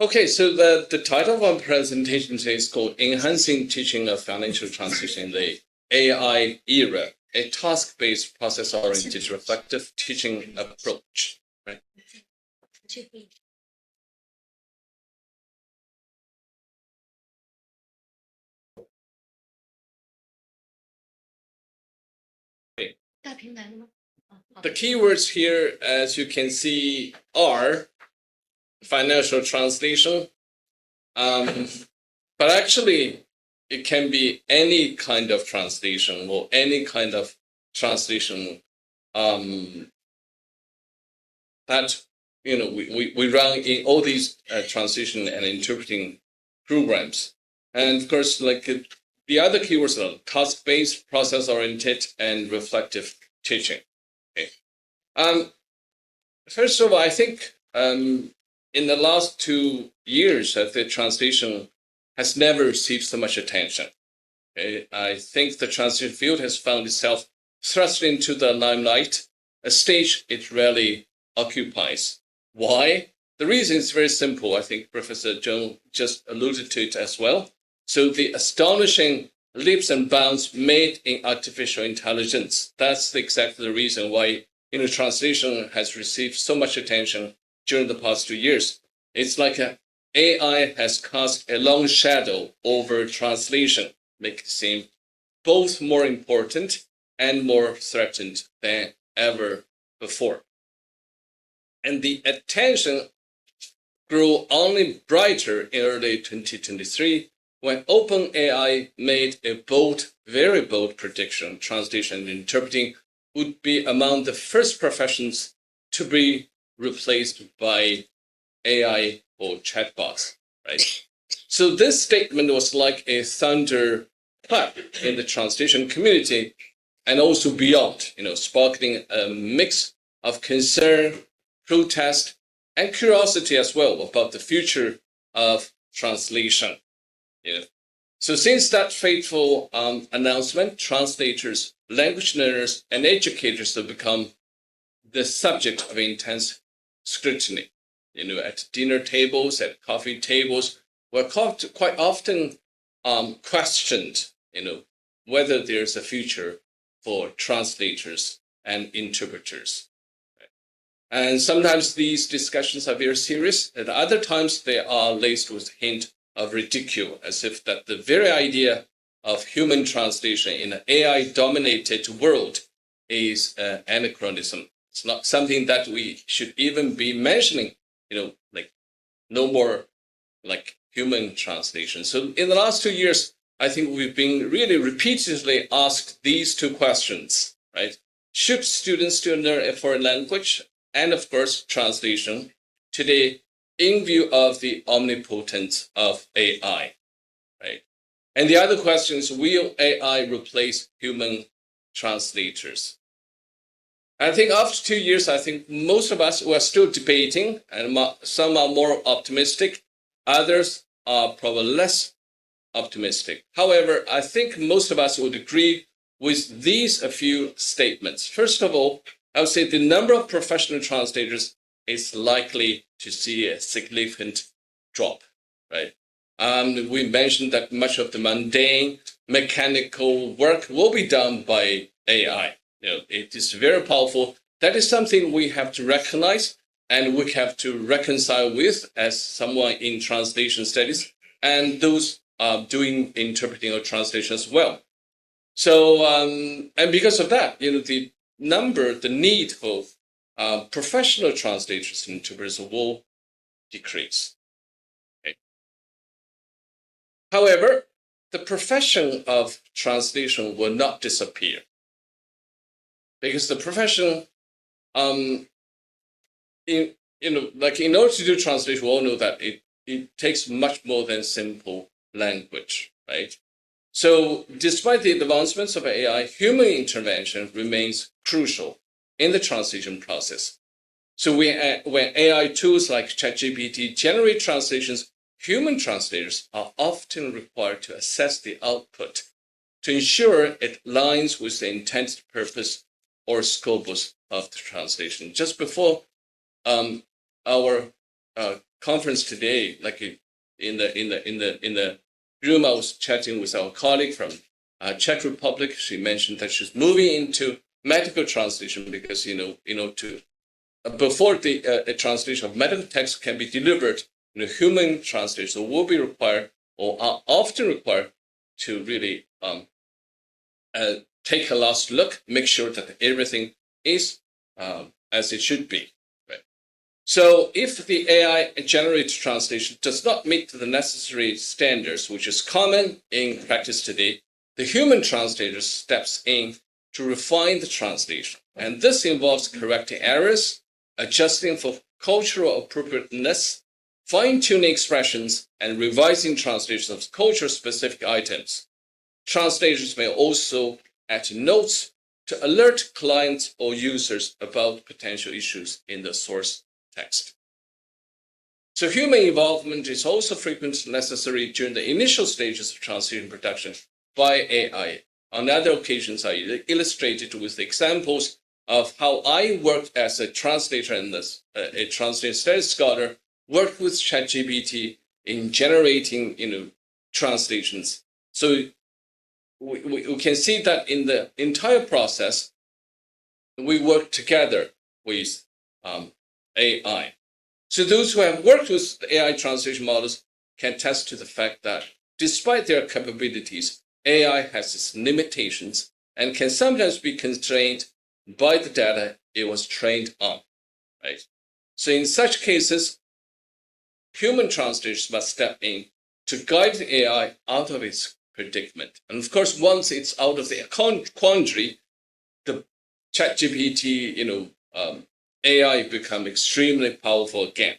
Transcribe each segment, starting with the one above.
Okay, so the title of our presentation today is called Enhancing Teaching of Financial Translation in the AI Era, a task-based, process-oriented, reflective teaching approach. Right? Okay. The keywords here, as you can see, are financial translation, but actually it can be any kind of translation or any kind of translation that we run in all these translation and interpreting programs. And of course, like the other keywords are task-based, process-oriented, and reflective teaching. Okay. First of all, I think in the last 2 years, the translation has never received so much attention. Okay? I think the translation field has found itself thrust into the limelight, a stage it rarely occupies. Why? The reason is very simple. I think Professor Zheng just alluded to it as well. So the astonishing leaps and bounds made in artificial intelligence, that's exactly the reason why translation has received so much attention during the past 2 years. It's like AI has cast a long shadow over translation, making it seem both more important and more threatened than ever before. And the attention grew only brighter in early 2023 when OpenAI made a bold, very bold prediction: translation and interpreting would be among the first professions to be replaced by AI or chatbots, right? So this statement was like a thunder clap in the translation community and also beyond, sparking a mix of concern, protest, and curiosity as well about the future of translation. So since that fateful announcement, translators, language learners, and educators have become the subject of intense scrutiny. At dinner tables, at coffee tables, we're quite often questioned, whether there's a future for translators and interpreters. And sometimes these discussions are very serious. At other times, they are laced with a hint of ridicule, as if that the very idea of human translation in an AI-dominated world is anachronism. It's not something that we should even be mentioning, like no more like human translation. So in the last 2 years, I think we've been really repeatedly asked these two questions, right? Should students still learn a foreign language? And of course, translation today in view of the omnipotence of AI, right? And the other question is, will AI replace human translators? I think after 2 years, I think most of us were still debating, and some are more optimistic, others are probably less optimistic. However, I think most of us would agree with these a few statements. First of all, I would say the number of professional translators is likely to see a significant drop, right? We mentioned that much of the mundane, mechanical work will be done by AI. It is very powerful. That is something we have to recognize and we have to reconcile with as someone in translation studies and those doing interpreting or translation as well. So, and because of that, the need for professional translators and interpreters will decrease. Okay. However, the profession of translation will not disappear, because the profession, in order to do translation, we all know that it takes much more than simple language, right? So despite the advancements of AI, human intervention remains crucial in the translation process. So when AI tools like ChatGPT generate translations, human translators are often required to assess the output to ensure it aligns with the intended purpose or scope of the translation. Just before our conference today, like in the room, I was chatting with our colleague from Czech Republic. She mentioned that she's moving into medical translation because before the translation of medical text can be delivered, human translators will be required or are often required to really take a last look, make sure that everything is as it should be. Right? So if the AI generated translation does not meet the necessary standards, which is common in practice today, the human translator steps in to refine the translation. And this involves correcting errors, adjusting for cultural appropriateness, fine-tuning expressions, and revising translations of culture-specific items. Translators may also add notes to alert clients or users about potential issues in the source text. So human involvement is also frequently necessary during the initial stages of translation production by AI. On other occasions, I illustrated with examples of how I worked as a translator and a translation studies scholar, worked with ChatGPT in generating translations. So we can see that in the entire process, we work together with AI. So those who have worked with AI translation models can attest to the fact that despite their capabilities, AI has its limitations and can sometimes be constrained by the data it was trained on, right? So in such cases, human translators must step in to guide the AI out of its predicament. And of course, once it's out of the quandary, the ChatGPT, AI become extremely powerful again.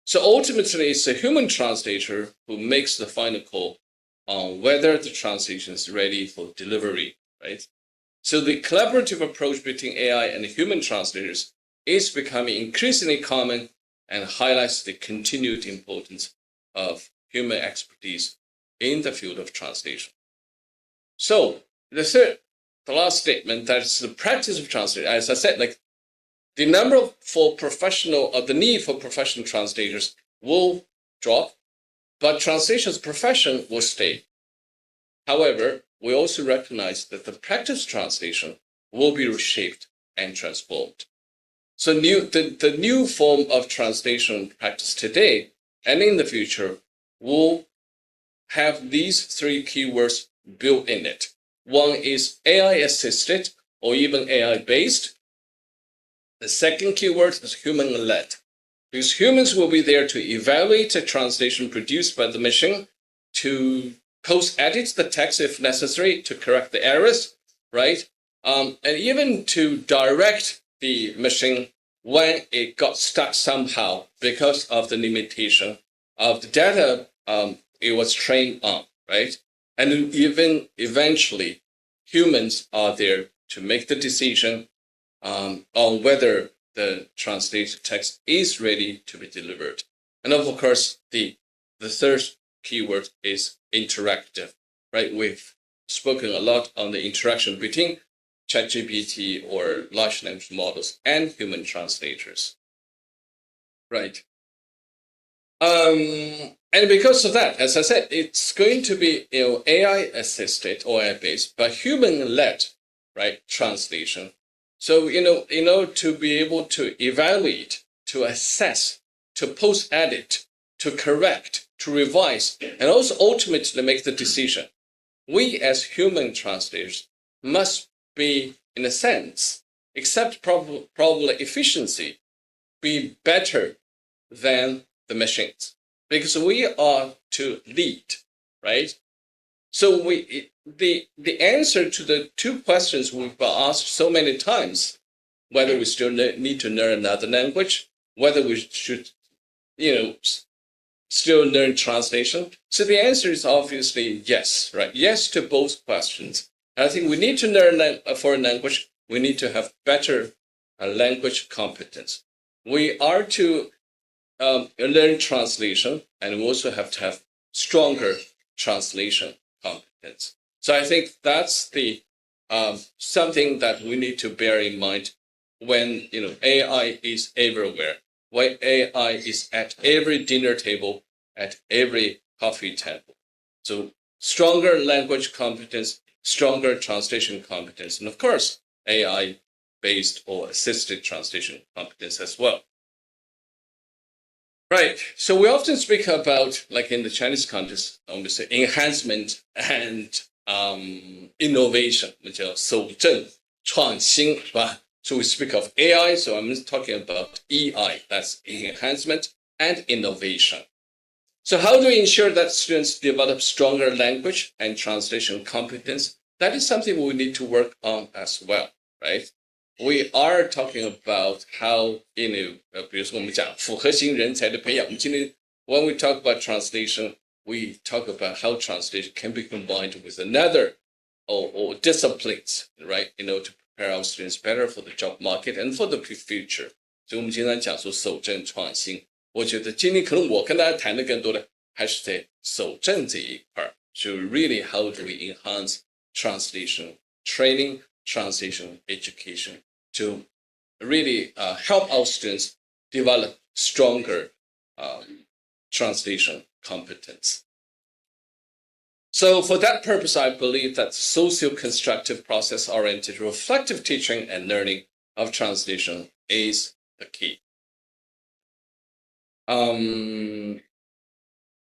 So ultimately, it's a human translator who makes the final call on whether the translation is ready for delivery, right? So the collaborative approach between AI and human translators is becoming increasingly common and highlights the continued importance of human expertise in the field of translation. So the last statement, that is the practice of translation. As I said, like the need for professional translators will drop, but translation as a profession will stay. However, we also recognize that the practice of translation will be reshaped and transformed. So the new form of translation practice today and in the future will have these three keywords built in it. One is AI assisted or even AI based. The second keyword is human led, because humans will be there to evaluate a translation produced by the machine, to post-edit the text if necessary, to correct the errors, right? And even to direct the machine when it got stuck somehow because of the limitation of the data it was trained on, right? And even eventually, humans are there to make the decision on whether the translated text is ready to be delivered. And of course, the third keyword is interactive, right? We've spoken a lot on the interaction between ChatGPT or large language models and human translators, right? And because of that, as I said, it's going to be AI assisted or AI based, but human led, right? Translation. So to be able to evaluate, to assess, to post edit, to correct, to revise, and also ultimately make the decision, we as human translators must be, in a sense, except probably efficiency, be better than the machines, because we are to lead, right? So the answer to the two questions we've been asked so many times, whether we still need to learn another language, whether we should, still learn translation. So the answer is obviously yes, right? Yes to both questions. And I think we need to learn a foreign language. We need to have better language competence. We are to learn translation, and we also have to have stronger translation competence. So I think that's the something that we need to bear in mind when AI is everywhere. why AI is at every dinner table, at every coffee table. So stronger language competence, stronger translation competence, and of course, AI-based or assisted translation competence as well. Right. So we often speak about, like in the Chinese context, we say enhancement and innovation, 叫守正创新, right? So we speak of AI, so I'm talking about EI, that's enhancement and innovation. So how do we ensure that students develop stronger language and translation competence? That is something we need to work on as well, right? We are talking about how, 比如说我们讲复合型人才的培养，我们今天 when we talk about translation, we talk about how translation can be combined with another or disciplines, right? To prepare our students better for the job market and for the future. 所以我们经常讲说守正创新。我觉得今天可能我跟大家谈的更多的还是在守正这一块。So really, how do we enhance translation training, translation education to really help our students develop stronger translation competence? So for that purpose, I believe that socio-constructive process-oriented reflective teaching and learning of translation is the key.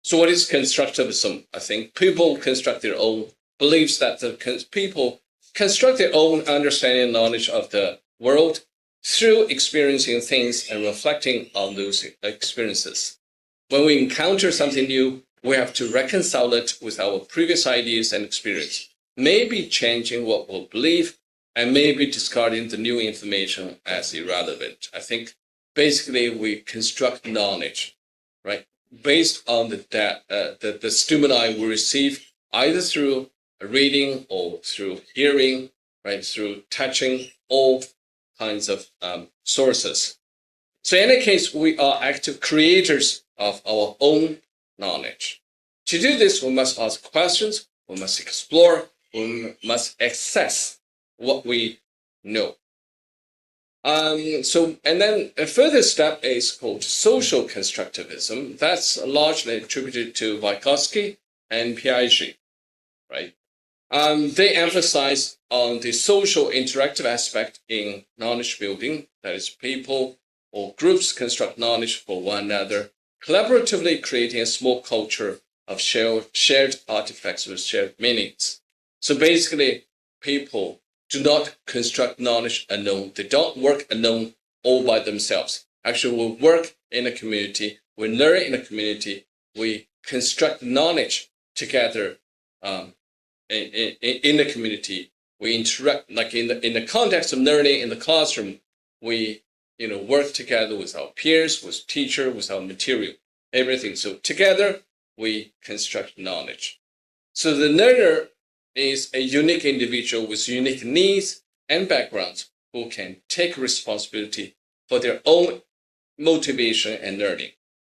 So what is constructivism? I think people construct their own beliefs, that people construct their own understanding and knowledge of the world through experiencing things and reflecting on those experiences. When we encounter something new, we have to reconcile it with our previous ideas and experience, maybe changing what we believe and maybe discarding the new information as irrelevant. I think basically we construct knowledge, right, based on the stimuli we receive either through reading or through hearing, right, through touching, all kinds of sources. So in any case, we are active creators of our own knowledge. To do this, we must ask questions, we must explore, we must access what we know. And then a further step is called social constructivism. That's largely attributed to Vygotsky and Piaget, right? They emphasize on the social interactive aspect in knowledge building. That is, people or groups construct knowledge for one another, collaboratively creating a small culture of shared artifacts with shared meanings. So basically, people do not construct knowledge alone. They don't work alone all by themselves. Actually, we work in a community, we learn in a community, we construct knowledge together in the community. We interact, like in the context of learning in the classroom, we work together with our peers, with teacher, with our material, everything. So together, we construct knowledge. So the learner is a unique individual with unique needs and backgrounds who can take responsibility for their own motivation and learning.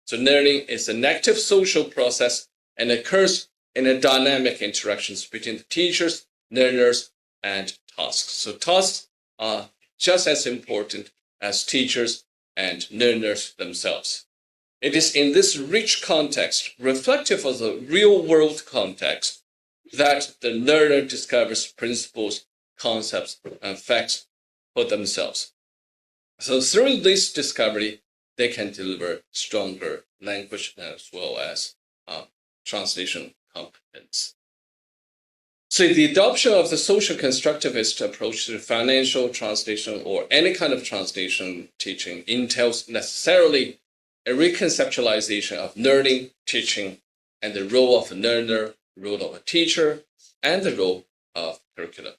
So learning is an active social process and occurs in a dynamic interactions between the teachers, learners, and tasks. So tasks are just as important as teachers and learners themselves. It is in this rich context, reflective of the real-world context, that the learner discovers principles, concepts, and facts for themselves. So through this discovery, they can deliver stronger language as well as translation competence. So the adoption of the social constructivist approach to financial translation or any kind of translation teaching entails necessarily a reconceptualization of learning, teaching, and the role of a learner, role of a teacher, and the role of curriculum.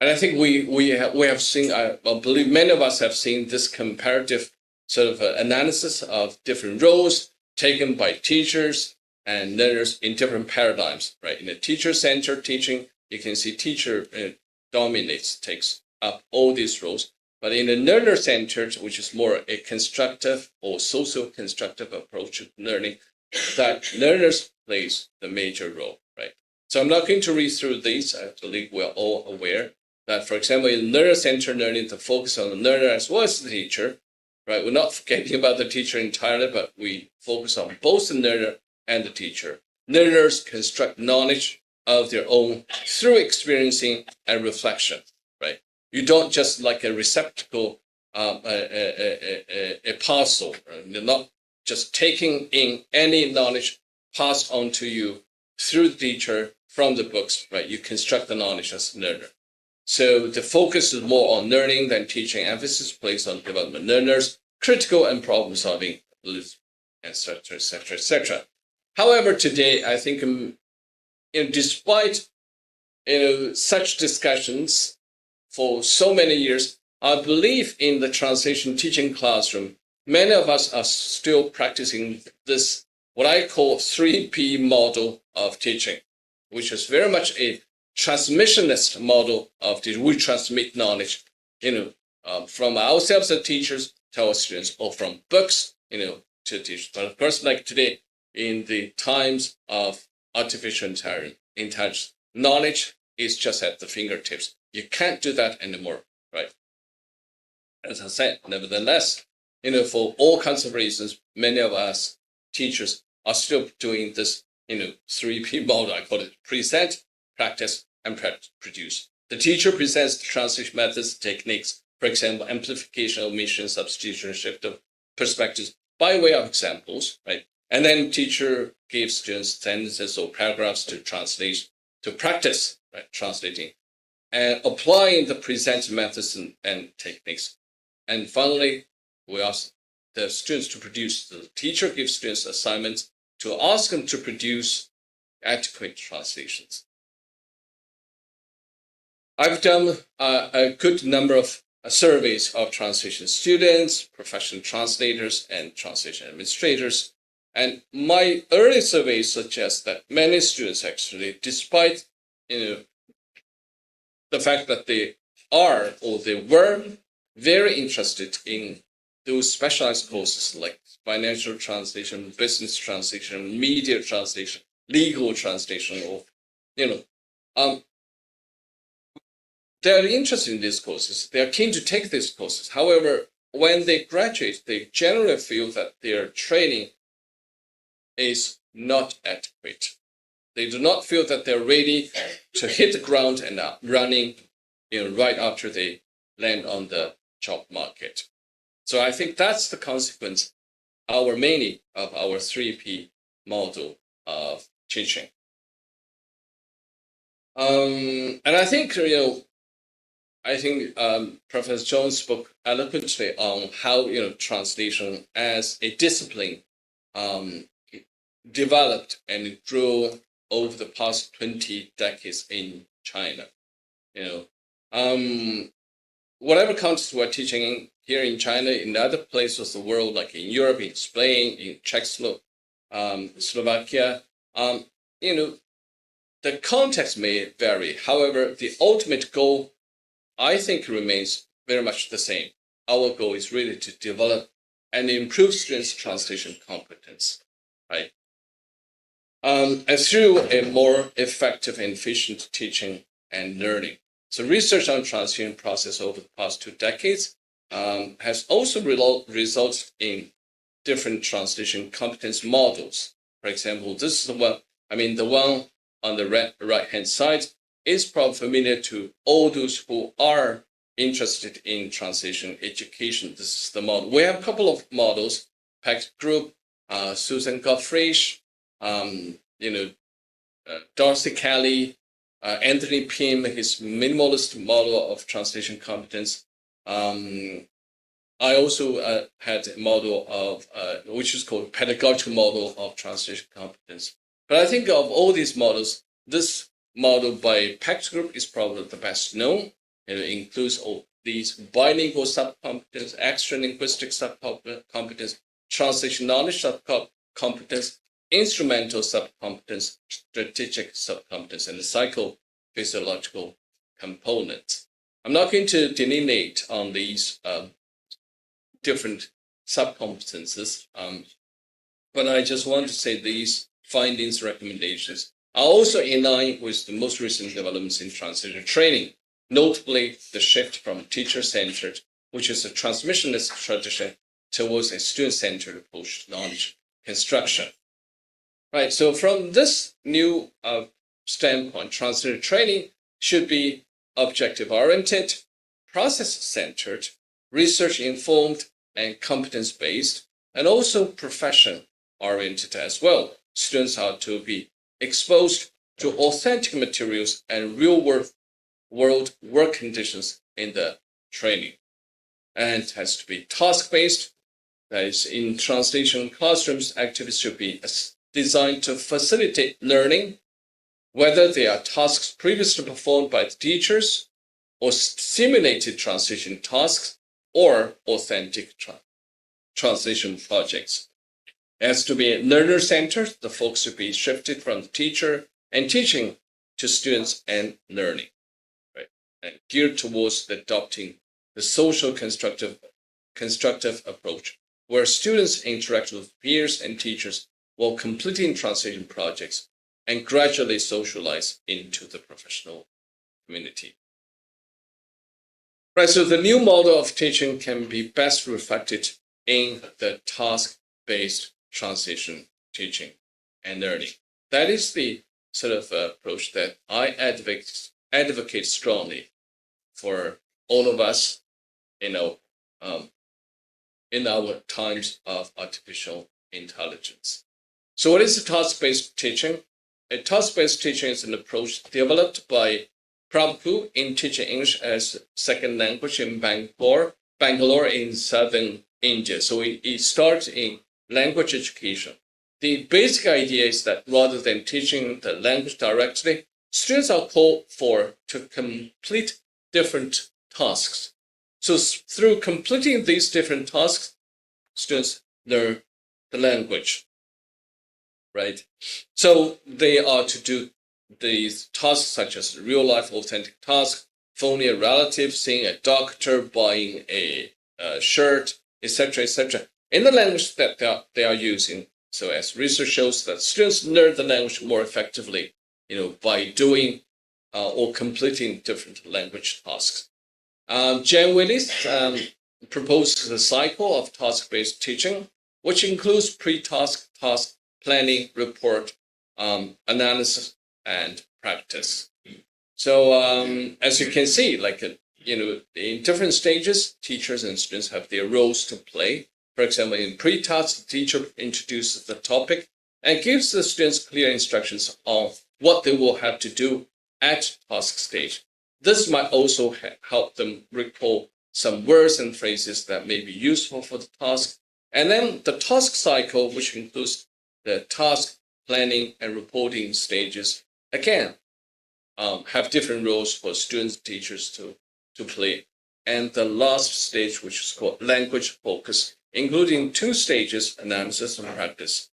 And I think we have seen, I believe many of us have seen this comparative sort of analysis of different roles taken by teachers and learners in different paradigms, right? In a teacher-centered teaching, you can see teacher dominates, takes up all these roles. But in a learner-centered, which is more a constructive or social-constructive approach to learning, that learners plays the major role, right? So I'm not going to read through these. I believe we're all aware that, for example, in learner-centered learning, the focus on the learner as well as the teacher, right? We're not forgetting about the teacher entirely, but we focus on both the learner and the teacher. Learners construct knowledge of their own through experiencing and reflection, right? You don't just like a receptacle, a parcel. Right? You're not just taking in any knowledge passed on to you through the teacher from the books, right? You construct the knowledge as a learner. So the focus is more on learning than teaching. Emphasis placed on development learners, critical and problem solving, etc., etc., etc. However, today I think, despite such discussions for so many years, I believe in the translation teaching classroom. Many of us are still practicing this, what I call 3P model of teaching, which is very much a transmissionist model of teaching. We transmit knowledge, from ourselves as teachers to our students, or from books, to teachers. But of course, like today, in the times of artificial intelligence, knowledge is just at the fingertips. You can't do that anymore, right? As I said, nevertheless, for all kinds of reasons, many of us teachers are still doing this, 3P model. I call it present, practice, and produce. The teacher presents the translation methods, techniques, for example, amplification, omission, substitution, shift of perspectives by way of examples, right? And then teacher gives students sentences or paragraphs to translate, to practice, right, translating, and applying the present methods and techniques. And finally, we ask the students to produce. The teacher gives students assignments to ask them to produce adequate translations. I've done a good number of surveys of translation students, professional translators, and translation administrators. And my early surveys suggest that many students actually, despite the fact that they are or they were very interested in those specialized courses like financial translation, business translation, media translation, legal translation, or they're interested in these courses. They are keen to take these courses. However, when they graduate, they generally feel that their training is not adequate. They do not feel that they're ready to hit the ground and are running, right after they land on the job market. So I think that's the consequence, mainly of our 3P model of teaching. And I think, Professor Jones spoke eloquently on how, translation as a discipline developed and grew over the past 20 decades in China. Whatever context we're teaching in, here in China, in other places of the world, like in Europe, in Spain, in Slovakia, the context may vary. However, the ultimate goal, I think, remains very much the same. Our goal is really to develop and improve students' translation competence, right? And through a more effective and efficient teaching and learning. So research on translation process over the past 2 decades has also resulted in different translation competence models. For example, this is the one, the one on the right-hand side is probably familiar to all those who are interested in translation education. This is the model. We have a couple of models, Pact Group, Susan Gottfried, Darcy Kelly, Anthony Pym, his minimalist model of translation competence. I also had a model of, which is called pedagogical model of translation competence. But I think of all these models, this model by Pact Group is probably the best known. It includes all these bilingual subcompetence, extra-linguistic subcompetence, translation knowledge subcompetence, instrumental subcompetence, strategic subcompetence, and the psychophysiological components. I'm not going to delineate on these different subcompetences, but I just want to say these findings, recommendations are also in line with the most recent developments in translation training, notably the shift from teacher-centered, which is a transmissionist tradition, towards a student-centered approach to knowledge construction. Right, so from this new standpoint, translator training should be objective-oriented, process-centered, research-informed, and competence-based, and also profession-oriented as well. Students are to be exposed to authentic materials and real-world work conditions in the training. And it has to be task-based. That is, in translation classrooms, activities should be designed to facilitate learning, whether they are tasks previously performed by the teachers or simulated translation tasks or authentic translation projects. It has to be learner-centered. The focus should be shifted from the teacher and teaching to students and learning, right? And geared towards adopting the social constructive approach, where students interact with peers and teachers while completing translation projects and gradually socialize into the professional community. Right, so the new model of teaching can be best reflected in the task-based translation teaching and learning. That is the sort of approach that I advocate strongly for all of us, in our times of artificial intelligence. So what is the task-based teaching? A task-based teaching is an approach developed by Prof in teaching English as second language in Bangalore in southern India. So it starts in language education. The basic idea is that rather than teaching the language directly, students are called for to complete different tasks. So through completing these different tasks, students learn the language, right? So they are to do these tasks such as real-life authentic tasks, phoning a relative, seeing a doctor, buying a shirt, etc., etc., in the language that they are using. So as research shows that students learn the language more effectively, by doing or completing different language tasks. Jan Willis proposes a cycle of task-based teaching, which includes pre-task, task planning, report, analysis, and practice. So as you can see, in different stages, teachers and students have their roles to play. For example, in pre-task, the teacher introduces the topic and gives the students clear instructions on what they will have to do at task stage. This might also help them recall some words and phrases that may be useful for the task. And then the task cycle, which includes the task planning and reporting stages, again, have different roles for students and teachers to play. And the last stage, which is called language focus, including 2 stages, analysis and practice,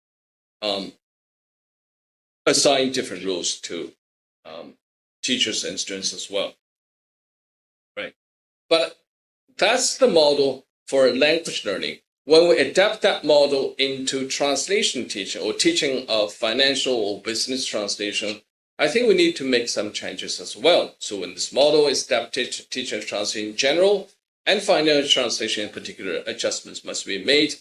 assign different roles to teachers and students as well, right? But that's the model for language learning. When we adapt that model into translation teaching or teaching of financial or business translation, I think we need to make some changes as well. So when this model is adapted to teaching and translation in general and financial translation in particular, adjustments must be made.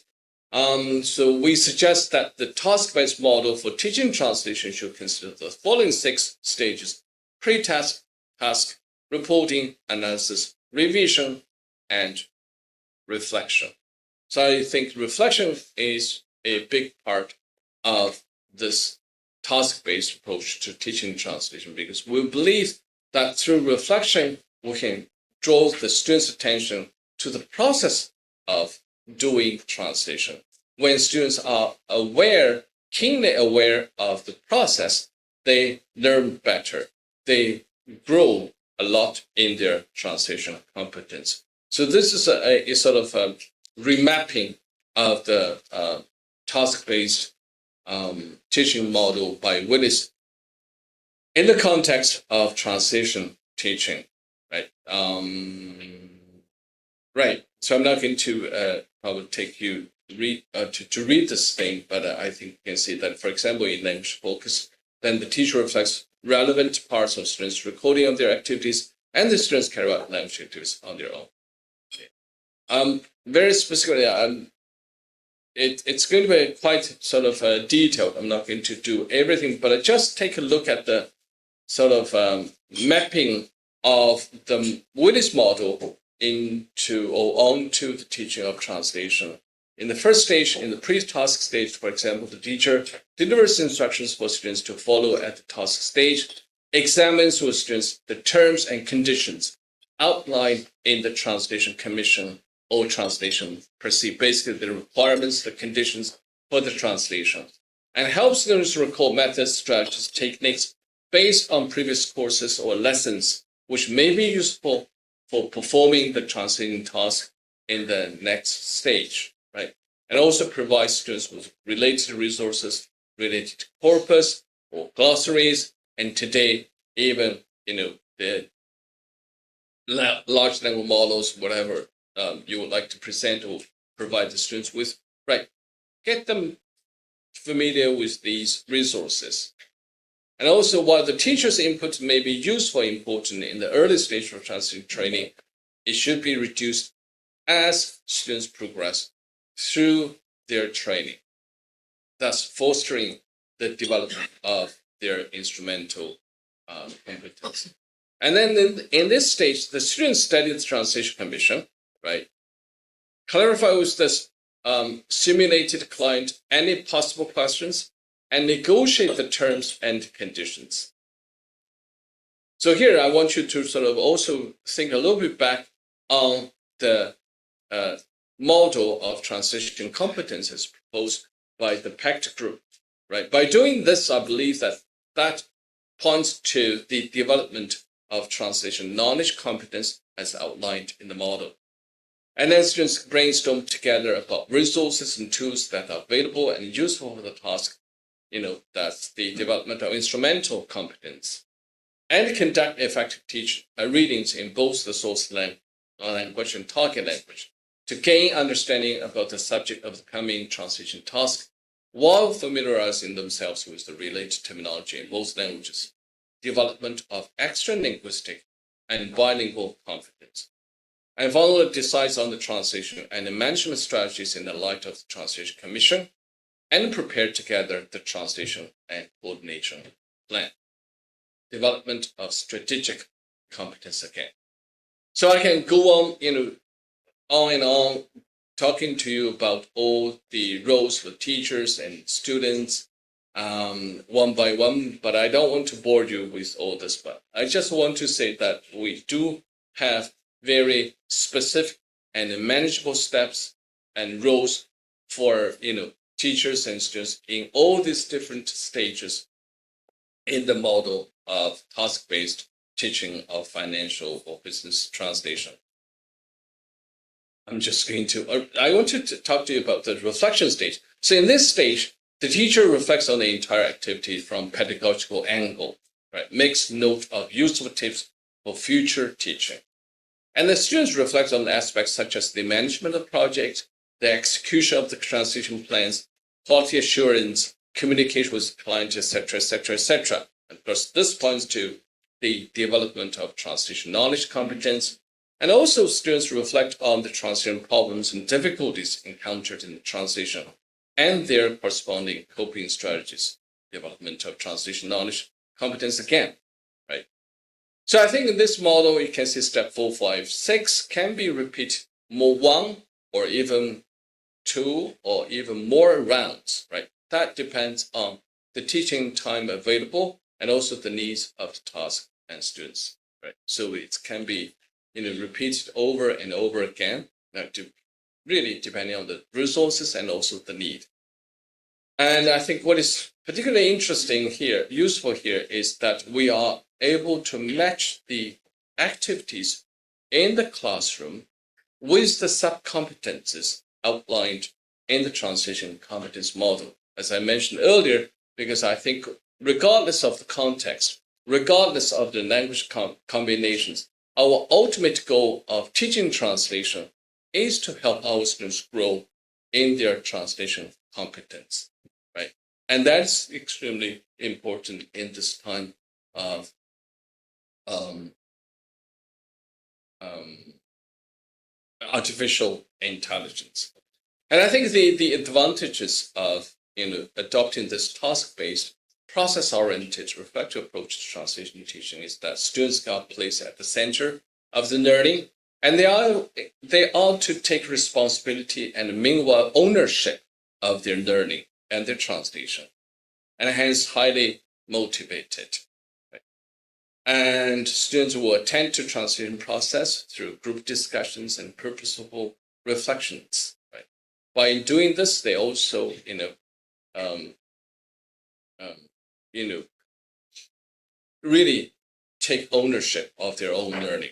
So we suggest that the task-based model for teaching translation should consider the following 6 stages: pre-task, task, reporting, analysis, revision, and reflection. So I think reflection is a big part of this task-based approach to teaching translation, because we believe that through reflection, we can draw the students' attention to the process of doing translation. When students are keenly aware of the process, they learn better. They grow a lot in their translation competence. So this is a sort of remapping of the task-based teaching model by Willis in the context of translation teaching, right? Right. So I'm not going to probably take you to read this thing, but I think you can see that, for example, in language focus, then the teacher reflects relevant parts of students' recording of their activities, and the students carry out language activities on their own. Okay. Very specifically, it's going to be quite sort of detailed. I'm not going to do everything, but just take a look at the sort of mapping of the Willis model into or onto the teaching of translation. In the first stage, in the pre-task stage, for example, the teacher delivers instructions for students to follow at the task stage, examines with students the terms and conditions outlined in the translation commission or translation procedure, basically the requirements, the conditions for the translation, and helps students recall methods, strategies, techniques based on previous courses or lessons, which may be useful for performing the translating task in the next stage, right? And also provides students with related resources related to corpus or glossaries, and today even the large language models, whatever you would like to present or provide the students with, right? Get them familiar with these resources. And also, while the teacher's input may be useful and important in the early stage of translation training, it should be reduced as students progress through their training, thus fostering the development of their instrumental competence. And then in this stage, the students study the translation commission, right? Clarify with this simulated client any possible questions and negotiate the terms and conditions. So here, I want you to sort of also think a little bit back on the model of translation competences proposed by the PACT group, right? By doing this, I believe that points to the development of translation knowledge competence as outlined in the model. And then students brainstorm together about resources and tools that are available and useful for the task. That's the development of instrumental competence. And conduct effective readings in both the source language and target language to gain understanding about the subject of the coming translation task while familiarizing themselves with the related terminology in both languages. Development of extra-linguistic and bilingual competence. And finally, decides on the translation and the management strategies in the light of the Translation Commission and prepare together the translation and coordination plan. Development of strategic competence again. So I can go on, on and on, talking to you about all the roles for teachers and students one by one, but I don't want to bore you with all this. But I just want to say that we do have very specific and manageable steps and roles for teachers and students in all these different stages in the model of task-based teaching of financial or business translation. I want to talk to you about the reflection stage. So in this stage, the teacher reflects on the entire activity from pedagogical angle, right? Makes note of useful tips for future teaching. And the students reflect on aspects such as the management of the project, the execution of the translation plans, quality assurance, communication with the client, etc., etc., etc. And of course, this points to the development of translation knowledge competence. And also, students reflect on the translation problems and difficulties encountered in the translation and their corresponding coping strategies. Development of translation knowledge competence again, right? So I think in this model, you can see step 4, 5, 6 can be repeated more one or even two or even more rounds, right? That depends on the teaching time available and also the needs of the task and students, right? So it can be repeated over and over again, really depending on the resources and also the need. And I think what is particularly interesting here, useful here, is that we are able to match the activities in the classroom with the sub-competences outlined in the translation competence model. As I mentioned earlier, because I think regardless of the context, regardless of the language combinations, our ultimate goal of teaching translation is to help our students grow in their translation competence, right? And that's extremely important in this time of artificial intelligence. And I think the advantages of adopting this task-based, process-oriented, reflective approach to translation teaching is that students are placed at the center of the learning, and they are to take responsibility and meanwhile ownership of their learning and their translation, and hence highly motivated. Right? And students will attend to translation process through group discussions and purposeful reflections. Right? By doing this, they also, really take ownership of their own learning,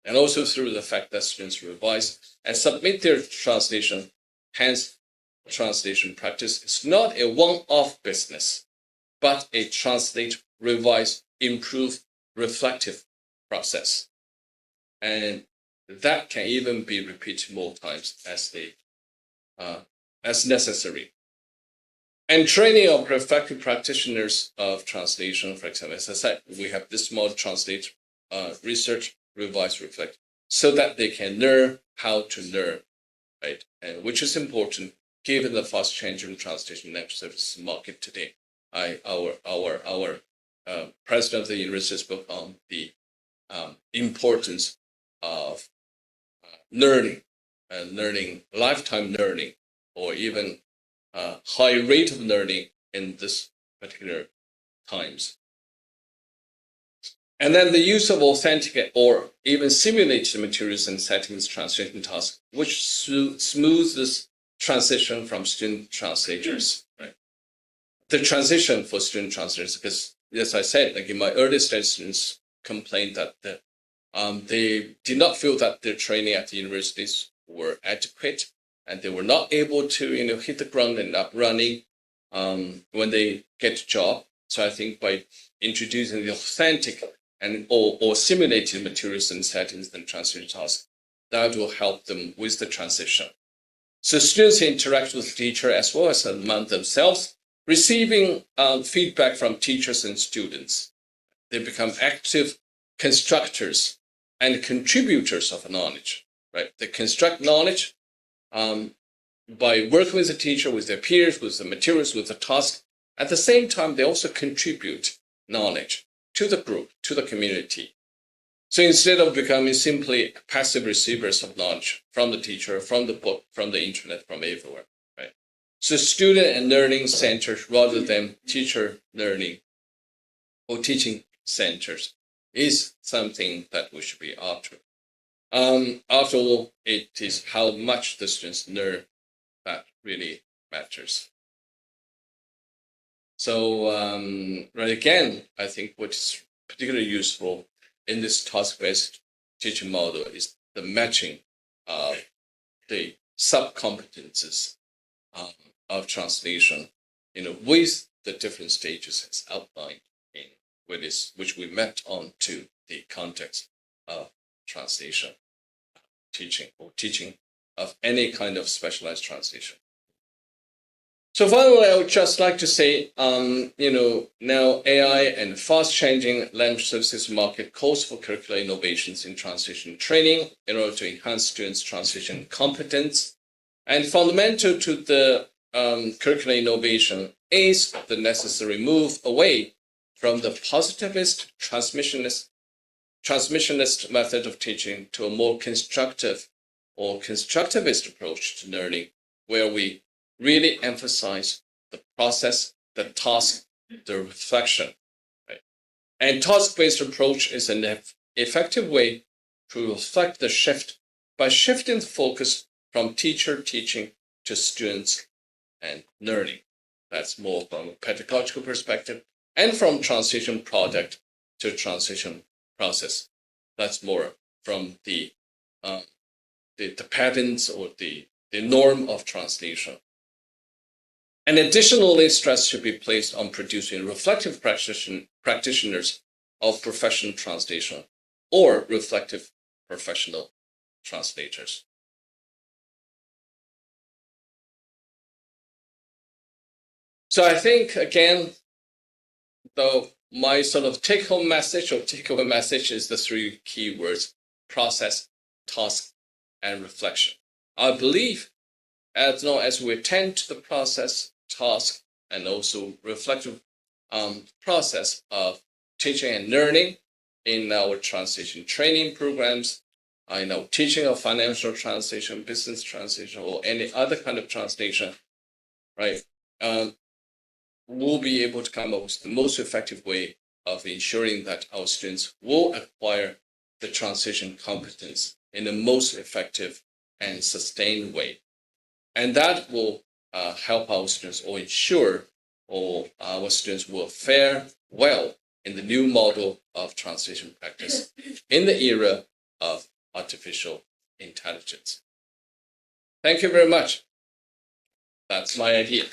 and also through the fact that students revise and submit their translation. Hence, translation practice is not a one-off business, but a translate, revise, improve, reflective process, and that can even be repeated more times as necessary. And training of reflective practitioners of translation, for example, as I said, we have this model: translate, research, revise, reflect, so that they can learn how to learn, right? And which is important given the fast-changing translation language services market today. Our president of the university spoke on the importance of learning, lifetime learning, or even high rate of learning in this particular times. And then the use of authentic or even simulated materials and settings translation tasks, which smooths this transition from student translators. Right? The transition for student translators, because as I said, like in my early stage, students complained that they did not feel that their training at the universities were adequate, and they were not able to hit the ground and up running when they get a job. So I think by introducing the authentic and or simulated materials and settings and translation tasks, that will help them with the transition. So students interact with the teacher as well as among themselves, receiving feedback from teachers and students. They become active constructors and contributors of knowledge. Right? They construct knowledge by working with the teacher, with their peers, with the materials, with the task. At the same time, they also contribute knowledge to the group, to the community. So instead of becoming simply passive receivers of knowledge from the teacher, from the book, from the internet, from everywhere, right? So student and learning centers rather than teacher learning or teaching centers is something that we should be after. After all, it is how much the students learn that really matters. So, right again, I think what is particularly useful in this task-based teaching model is the matching of the sub-competences of translation, with the different stages as outlined in which we mapped onto the context of translation teaching or teaching of any kind of specialized translation. So finally, I would just like to say, now AI and fast-changing language services market calls for curricular innovations in translation training in order to enhance students' translation competence. And fundamental to the curricular innovation is the necessary move away from the positivist, transmissionist method of teaching to a more constructive or constructivist approach to learning, where we really emphasize the process, the task, the reflection. Right? And task-based approach is an effective way to reflect the shift by shifting the focus from teacher teaching to students and learning. That's more from a pedagogical perspective, and from translation product to translation process. That's more from the patterns or the norm of translation. And additionally, stress should be placed on producing reflective practitioners of professional translation or reflective professional translators. So I think, again, though, my sort of take-home message or takeaway message is the three key words: process, task, and reflection. I believe as long as we attend to the process, task, and also reflective process of teaching and learning in our translation training programs, in our teaching of financial translation, business translation, or any other kind of translation, right? We'll be able to come up with the most effective way of ensuring that our students will acquire the translation competence in the most effective and sustained way. And that will help our students or ensure or our students will fare well in the new model of translation practice in the era of artificial intelligence. Thank you very much. That's my idea.